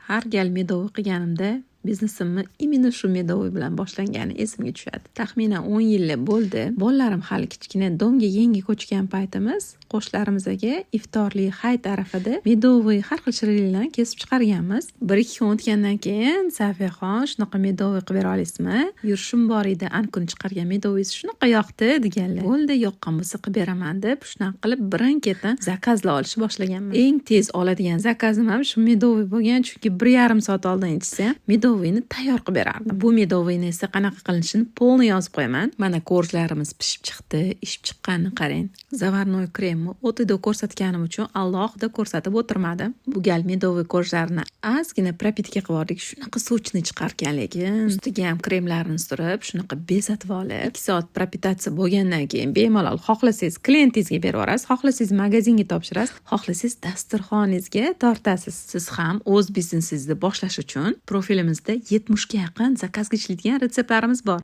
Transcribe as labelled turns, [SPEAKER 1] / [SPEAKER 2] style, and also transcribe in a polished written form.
[SPEAKER 1] Har gal medovый qilganimda biznesimni imенно shu medovый bilan boshlangani esimga tushadi. Taxminan 10 yillar bo'ldi. Bolalarim hali kichkina domga yangi ko'chgan paytimiz qo'shnilarimizga iftorlik hayit arafada medovый har xil shirinliklarni kesib chiqarganmiz. 1-2 kun o'tgandan keyin Safiyaxon shunaqa medovый qilib bera olasizmi? Yurishim bor edi, ankun chiqargan medovый shunaqa yoqdi deganlar. Bo'ldi, yoqqan bo'lsa qilib beraman deb shunaqa qilib birin-ketin zakazlar olishni boshlaganman. Eng tez oladigan zakazim ham shu medovый bo'lgan, chunki 1,5 soat oldin ichsam medovıyni tayyor qilib berardim. Bu medovıyni esa qanaqa qilinishini polni yozib qo'yaman. Mana ko'rjlarimiz pishib chiqdi, ishib chiqqanini qarang. Zavarnoy kremni o'tida ko'rsatganim uchun alohida ko'rsatib o'tirmadim. Bu gal medovый ko'rjlarni ozgina propitka qilib oldik. Shunaqa sochni chiqargan lekin ustiga ham kremlarini surib, shunaqa bezatib olib, 2 soat propitatsiya bo'lgandan keyin bemalol xohlasangiz klientingizga berib yuborasiz, xohlasangiz magazinga topshirasiz, xohlasangiz dasturxoningizga tortasiz. Siz ham o'z biznesingizni boshlash uchun profilimizda 70 ga yaqin zakazga ishlaydigan retseptlarimiz bor.